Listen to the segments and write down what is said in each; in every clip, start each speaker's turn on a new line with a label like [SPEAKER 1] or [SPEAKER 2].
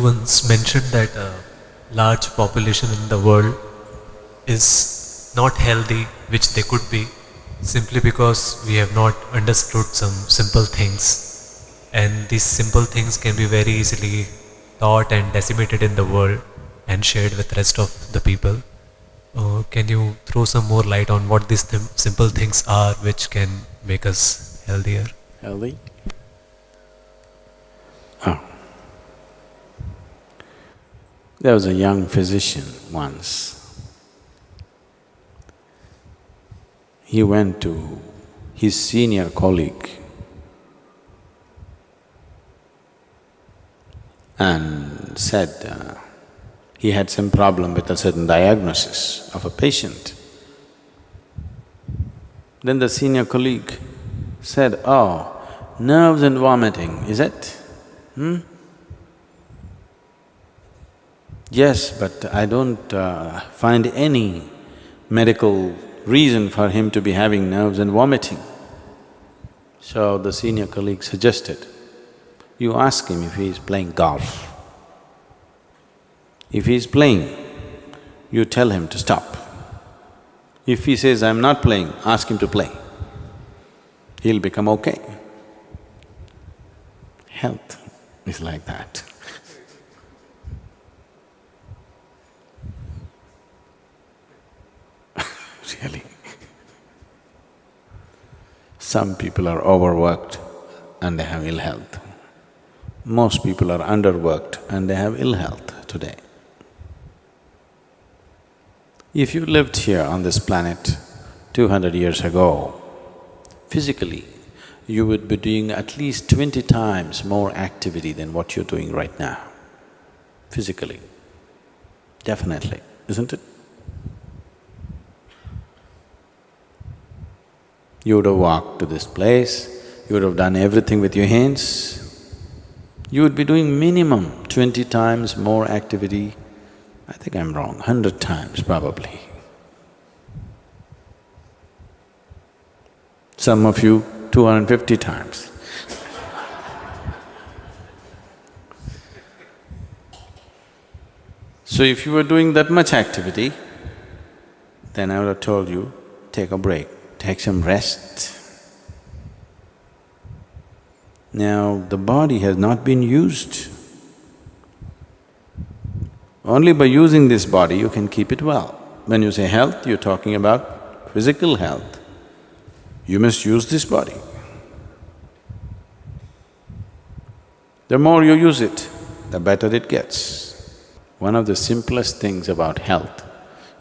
[SPEAKER 1] once mentioned that a large population in the world is not healthy, which they could be, simply because we have not understood some simple things. And these simple things can be very easily taught and disseminated in the world and shared with rest of the people. Can you throw some more light on what these simple things are which can make us healthier?
[SPEAKER 2] Healthy? Oh. There was a young physician once. He went to his senior colleague and said he had some problem with a certain diagnosis of a patient. Then the senior colleague said, "Oh, nerves and vomiting, is it? Yes, but I don't find any medical reason for him to be having nerves and vomiting." So the senior colleague suggested, you ask him if he is playing golf. If he is playing, you tell him to stop. If he says, "I'm not playing," ask him to play. He'll become okay. Health is like that. Really. Some people are overworked and they have ill health. Most people are underworked and they have ill health today. If you lived here on this planet 200 years ago, physically, you would be doing at least 20 times more activity than what you're doing right now, physically. Definitely, isn't it? You would have walked to this place, you would have done everything with your hands. You would be doing minimum 20 times more activity. I think I'm wrong, 100 times probably. Some of you 250 times. So if you were doing that much activity, then I would have told you, take a break, take some rest. Now, the body has not been used. Only by using this body you can keep it well. When you say health, you're talking about physical health. You must use this body. The more you use it, the better it gets. One of the simplest things about health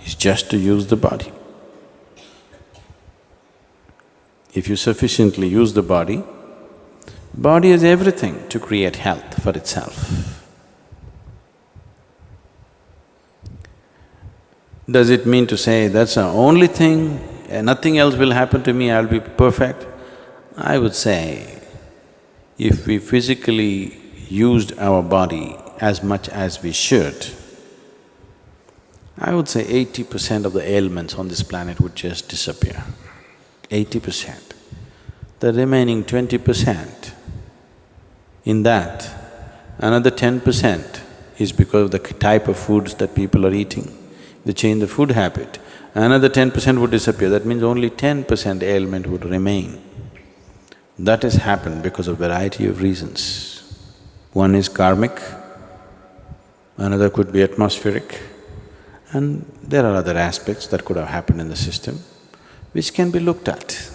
[SPEAKER 2] is just to use the body. If you sufficiently use the body has everything to create health for itself. Does it mean to say, that's the only thing, nothing else will happen to me, I'll be perfect? I would say, if we physically used our body as much as we should, I would say 80% of the ailments on this planet would just disappear. 80%. The remaining 20%, in that, another 10% is because of the type of foods that people are eating. They change the food habit, another 10% would disappear, that means only 10% ailment would remain. That has happened because of variety of reasons. One is karmic, another could be atmospheric, and there are other aspects that could have happened in the system which can be looked at.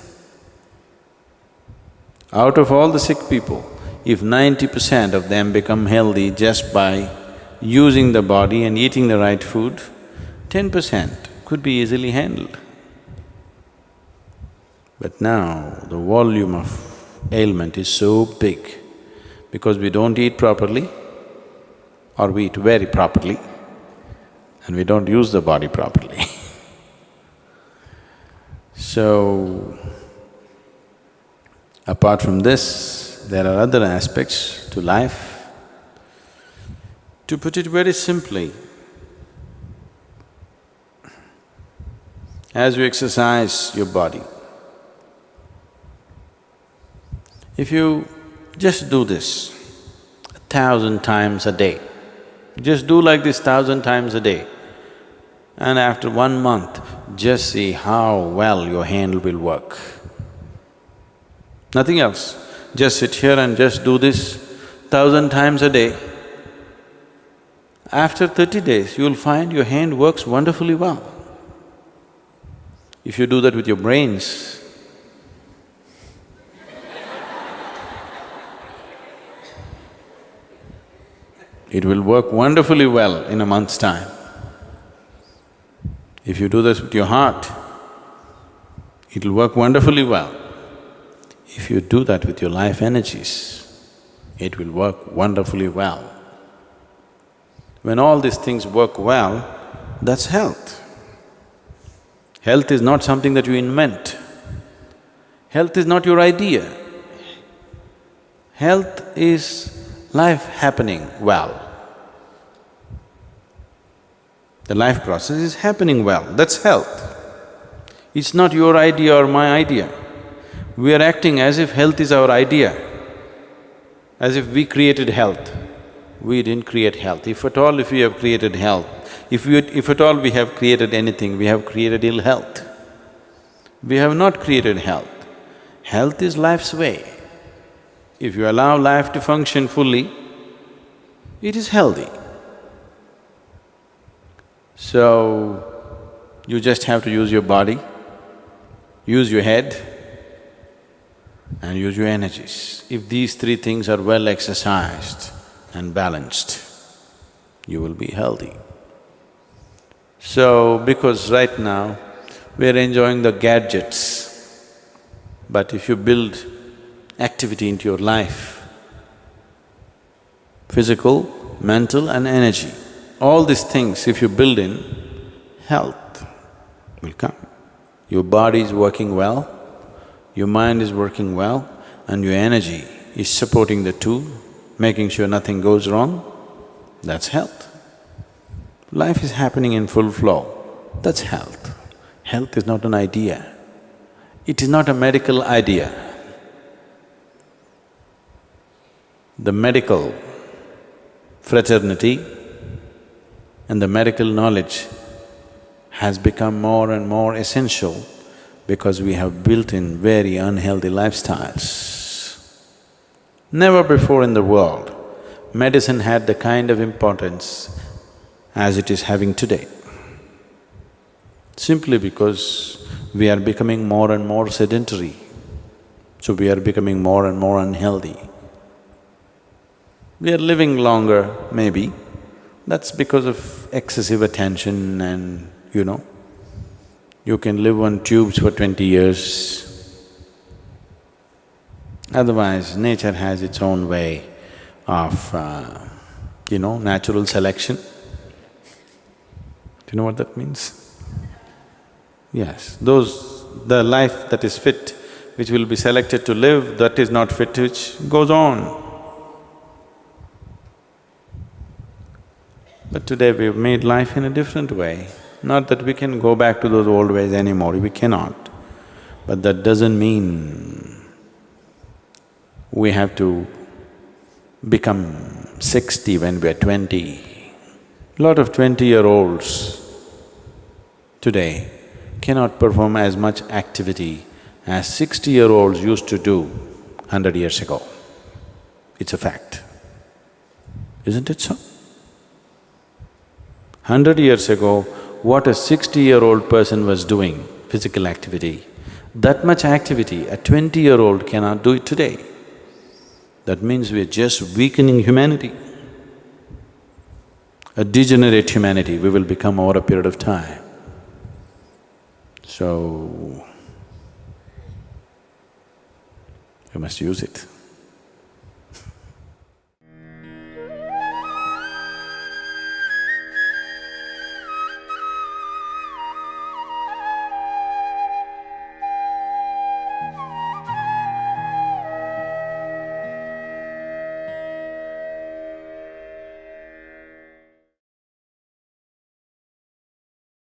[SPEAKER 2] Out of all the sick people, if 90% of them become healthy just by using the body and eating the right food, 10% could be easily handled. But now, the volume of ailment is so big because we don't eat properly or we eat very properly and we don't use the body properly. So, apart from this, there are other aspects to life. To put it very simply, as you exercise your body, if you just do this 1,000 times a day, Just do like this 1,000 times a day. And after 1 month, just see how well your hand will work. Nothing else. Just sit here and just do this 1,000 times a day. After 30 days, you'll find your hand works wonderfully well. If you do that with your brains, it will work wonderfully well in a month's time. If you do this with your heart, it'll work wonderfully well. If you do that with your life energies, it will work wonderfully well. When all these things work well, that's health. Health is not something that you invent. Health is not your idea. Health is life happening well. The life process is happening well, that's health. It's not your idea or my idea. We are acting as if health is our idea, as if we created health. We didn't create health. If at all if we have created health, if at all we have created anything, we have created ill health. We have not created health. Health is life's way. If you allow life to function fully, it is healthy. So, you just have to use your body, use your head, and use your energies. If these three things are well exercised and balanced, you will be healthy. So, because right now we're enjoying the gadgets, but if you build activity into your life, physical, mental and energy, all these things if you build in, health will come. Your body is working well, your mind is working well, and your energy is supporting the two, making sure nothing goes wrong, that's health. Life is happening in full flow, that's health. Health is not an idea, it is not a medical idea. The medical fraternity and the medical knowledge has become more and more essential because we have built in very unhealthy lifestyles. Never before in the world, medicine had the kind of importance as it is having today. Simply because we are becoming more and more sedentary, so we are becoming more and more unhealthy. We are living longer, maybe, that's because of excessive attention and, you can live on tubes for 20 years. Otherwise, nature has its own way of, natural selection. Do you know what that means? Yes, the life that is fit, which will be selected to live, that is not fit, which goes on. But today we've made life in a different way. Not that we can go back to those old ways anymore, we cannot. But that doesn't mean we have to become 60 when we're 20. Lot of 20-year-olds today cannot perform as much activity as 60-year-olds used to do 100 years ago. It's a fact, isn't it so? 100 years ago, what a 60-year-old person was doing, physical activity, that much activity a 20-year-old cannot do it today. That means we're just weakening humanity. A degenerate humanity we will become over a period of time. So, we must use it.